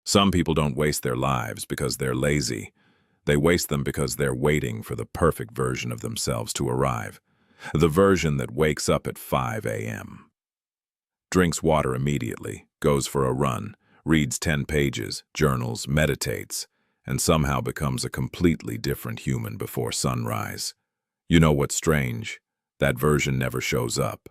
Some people don't waste their lives because they're lazy. They waste them because they're waiting for the perfect version of themselves to arrive. The version that wakes up at 5 a.m., drinks water immediately, goes for a run, reads 10 pages, journals, meditates, and somehow becomes a completely different human before sunrise. You know what's strange? That version never shows up.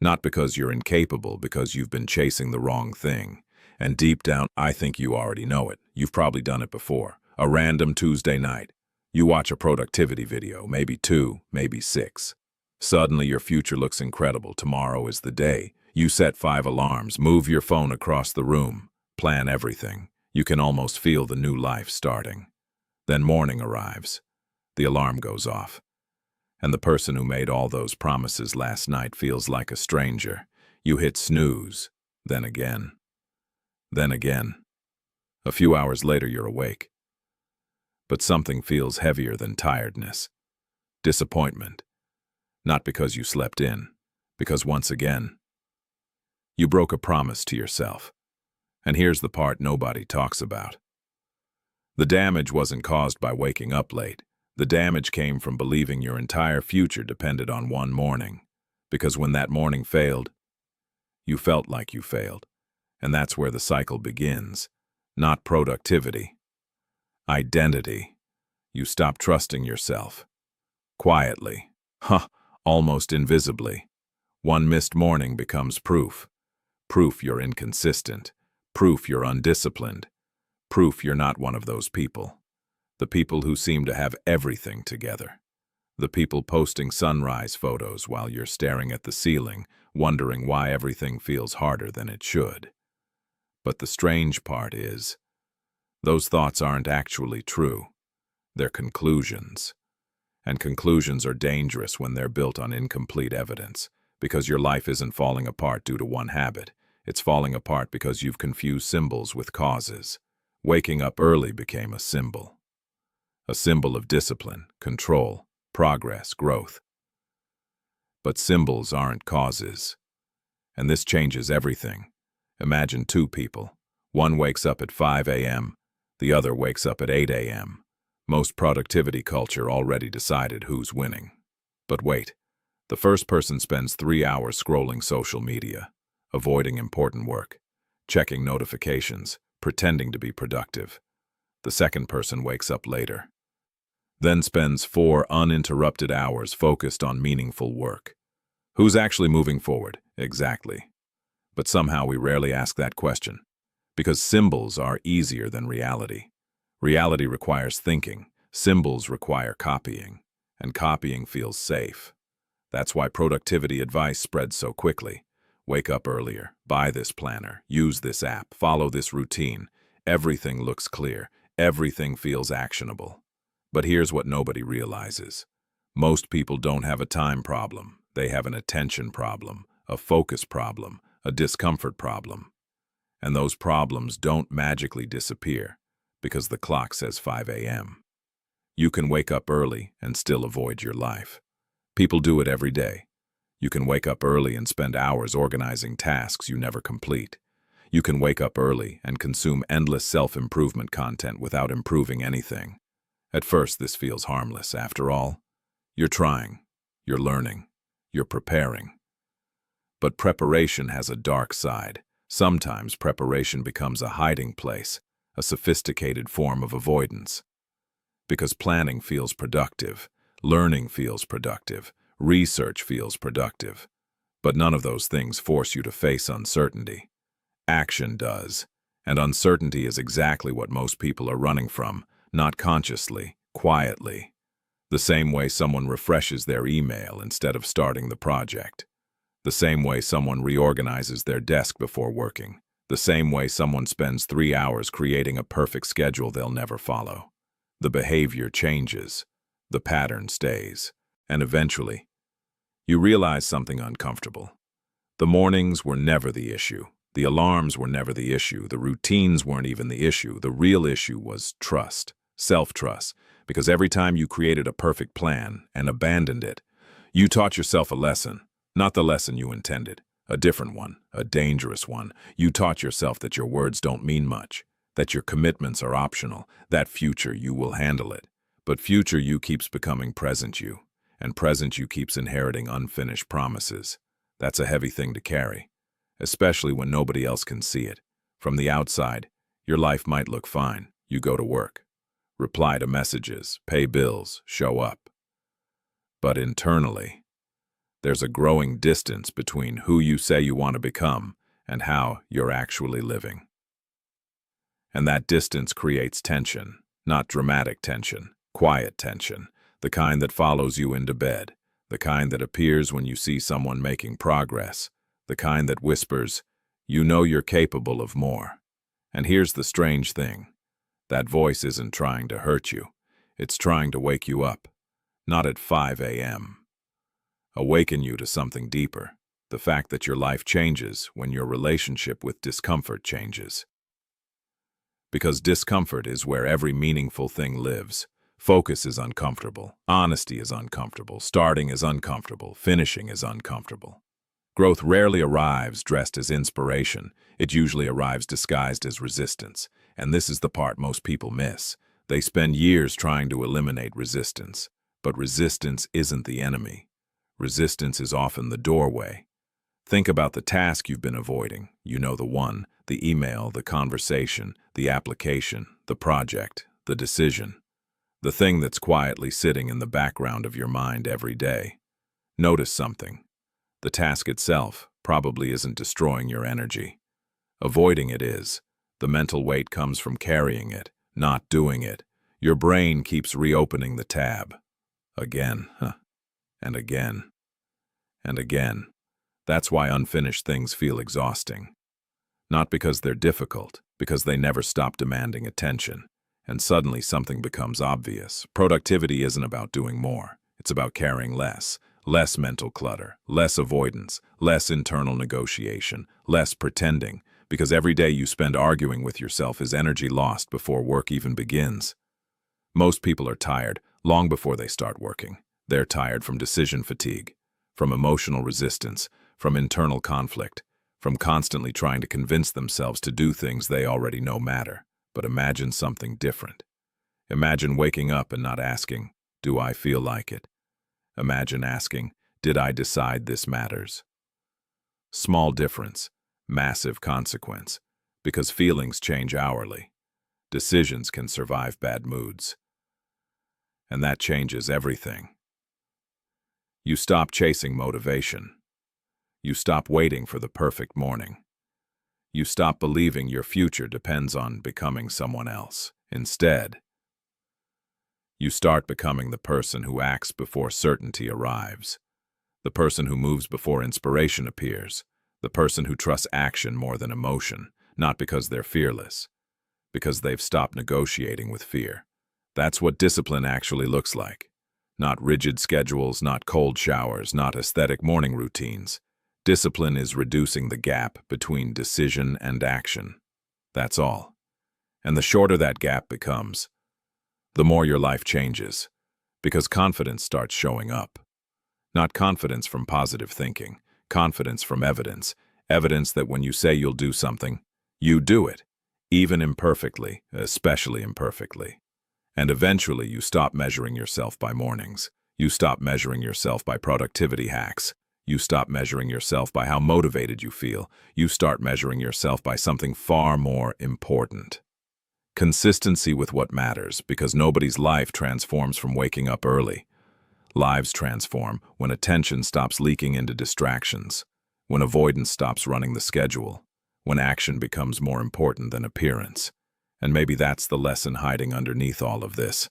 Not because you're incapable, because you've been chasing the wrong thing. And deep down, I think you already know it. You've probably done it before. A random Tuesday night. You watch a productivity video, maybe 2, maybe 6. Suddenly your future looks incredible. Tomorrow is the day. You set 5 alarms, move your phone across the room, plan everything. You can almost feel the new life starting. Then morning arrives. The alarm goes off. And the person who made all those promises last night feels like a stranger. You hit snooze, then again. Then again. A few hours later you're awake. But something feels heavier than tiredness. Disappointment. Not because you slept in, because once again, you broke a promise to yourself. And here's the part nobody talks about. The damage wasn't caused by waking up late. The damage came from believing your entire future depended on one morning. Because when that morning failed, you felt like you failed. And that's where the cycle begins. Not productivity. Identity. You stop trusting yourself. Quietly. Almost invisibly. One missed morning becomes proof. Proof you're inconsistent. Proof you're undisciplined. Proof you're not one of those people. The people who seem to have everything together. The people posting sunrise photos while you're staring at the ceiling, wondering why everything feels harder than it should. But the strange part is, those thoughts aren't actually true. They're conclusions. And conclusions are dangerous when they're built on incomplete evidence, because your life isn't falling apart due to one habit. It's falling apart because you've confused symbols with causes. Waking up early became a symbol. A symbol of discipline, control, progress, growth. But symbols aren't causes. And this changes everything. Imagine 2 people. One wakes up at 5 a.m., the other wakes up at 8 a.m. Most productivity culture already decided who's winning. But wait, the first person spends 3 hours scrolling social media, avoiding important work, checking notifications, pretending to be productive. The second person wakes up later, then spends 4 uninterrupted hours focused on meaningful work. Who's actually moving forward? Exactly. But somehow we rarely ask that question, because symbols are easier than reality. Reality requires thinking, symbols require copying, and copying feels safe. That's why productivity advice spreads so quickly. Wake up earlier, buy this planner, use this app, follow this routine. Everything looks clear, everything feels actionable. But here's what nobody realizes. Most people don't have a time problem. They have an attention problem, a focus problem, a discomfort problem. And those problems don't magically disappear because the clock says 5 a.m. You can wake up early and still avoid your life. People do it every day. You can wake up early and spend hours organizing tasks you never complete. You can wake up early and consume endless self-improvement content without improving anything. At first, this feels harmless. After all, you're trying, you're learning, you're preparing. But preparation has a dark side. Sometimes preparation becomes a hiding place, a sophisticated form of avoidance. Because planning feels productive, learning feels productive, research feels productive. But none of those things force you to face uncertainty. Action does. And uncertainty is exactly what most people are running from, not consciously, quietly. The same way someone refreshes their email instead of starting the project. The same way someone reorganizes their desk before working. The same way someone spends 3 hours creating a perfect schedule they'll never follow. The behavior changes. The pattern stays. And eventually, you realize something uncomfortable. The mornings were never the issue. The alarms were never the issue. The routines weren't even the issue. The real issue was trust, self-trust. Because every time you created a perfect plan and abandoned it, you taught yourself a lesson. Not the lesson you intended. A different one, a dangerous one. You taught yourself that your words don't mean much, that your commitments are optional, that future you will handle it. But future you keeps becoming present you, and present you keeps inheriting unfinished promises. That's a heavy thing to carry, especially when nobody else can see it. From the outside, your life might look fine. You go to work, reply to messages, pay bills, show up. But internally, there's a growing distance between who you say you want to become and how you're actually living. And that distance creates tension, not dramatic tension, quiet tension, the kind that follows you into bed, the kind that appears when you see someone making progress, the kind that whispers, "You know you're capable of more." And here's the strange thing. That voice isn't trying to hurt you. It's trying to wake you up. Not at 5 a.m. Awaken you to something deeper. The fact that your life changes when your relationship with discomfort changes. Because discomfort is where every meaningful thing lives. Focus is uncomfortable. Honesty is uncomfortable. Starting is uncomfortable. Finishing is uncomfortable. Growth rarely arrives dressed as inspiration. It usually arrives disguised as resistance. And this is the part most people miss. They spend years trying to eliminate resistance. But resistance isn't the enemy. Resistance is often the doorway. Think about the task you've been avoiding. You know, the one, the email, the conversation, the application, the project, the decision. The thing that's quietly sitting in the background of your mind every day. Notice something. The task itself probably isn't destroying your energy. Avoiding it is. The mental weight comes from carrying it, not doing it. Your brain keeps reopening the tab. Again, and again, and again. That's why unfinished things feel exhausting. Not because they're difficult, because they never stop demanding attention. And suddenly something becomes obvious. Productivity isn't about doing more. It's about carrying less. Less mental clutter, less avoidance, less internal negotiation, less pretending, because every day you spend arguing with yourself is energy lost before work even begins. Most people are tired long before they start working. They're tired from decision fatigue, from emotional resistance, from internal conflict, from constantly trying to convince themselves to do things they already know matter. But imagine something different. Imagine waking up and not asking, "Do I feel like it?" Imagine asking, "Did I decide this matters?" Small difference, massive consequence, because feelings change hourly. Decisions can survive bad moods. And that changes everything. You stop chasing motivation. You stop waiting for the perfect morning. You stop believing your future depends on becoming someone else. Instead, you start becoming the person who acts before certainty arrives, the person who moves before inspiration appears, the person who trusts action more than emotion, not because they're fearless, because they've stopped negotiating with fear. That's what discipline actually looks like. Not rigid schedules, not cold showers, not aesthetic morning routines. Discipline is reducing the gap between decision and action. That's all. And the shorter that gap becomes, the more your life changes, because confidence starts showing up. Not confidence from positive thinking, confidence from evidence, evidence that when you say you'll do something, you do it, even imperfectly, especially imperfectly. And eventually you stop measuring yourself by mornings. You stop measuring yourself by productivity hacks. You stop measuring yourself by how motivated you feel. You start measuring yourself by something far more important. Consistency with what matters, because nobody's life transforms from waking up early. Lives transform when attention stops leaking into distractions, when avoidance stops running the schedule, when action becomes more important than appearance. And maybe that's the lesson hiding underneath all of this.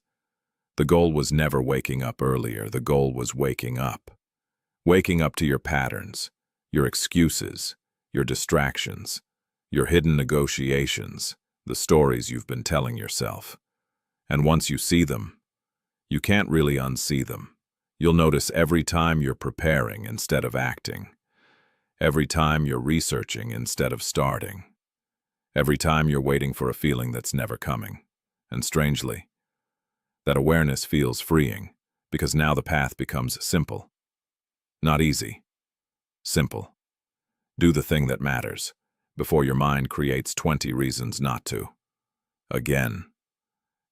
The goal was never waking up earlier. The goal was waking up. Waking up to your patterns, your excuses, your distractions, your hidden negotiations, the stories you've been telling yourself. And once you see them, you can't really unsee them. You'll notice every time you're preparing instead of acting. Every time you're researching instead of starting. Every time you're waiting for a feeling that's never coming. And strangely, that awareness feels freeing, because now the path becomes simple. Not easy. Simple. Do the thing that matters, before your mind creates 20 reasons not to. Again,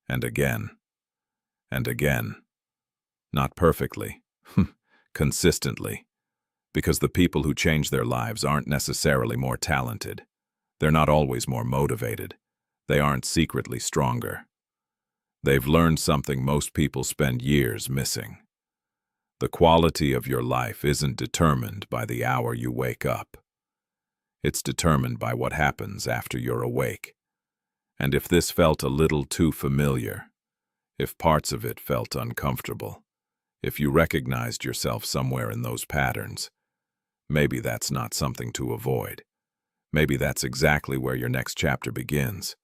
and again, and again. Not perfectly, consistently. Because the people who change their lives aren't necessarily more talented. They're not always more motivated. They aren't secretly stronger. They've learned something most people spend years missing. The quality of your life isn't determined by the hour you wake up. It's determined by what happens after you're awake. And if this felt a little too familiar, if parts of it felt uncomfortable, if you recognized yourself somewhere in those patterns, maybe that's not something to avoid. Maybe that's exactly where your next chapter begins.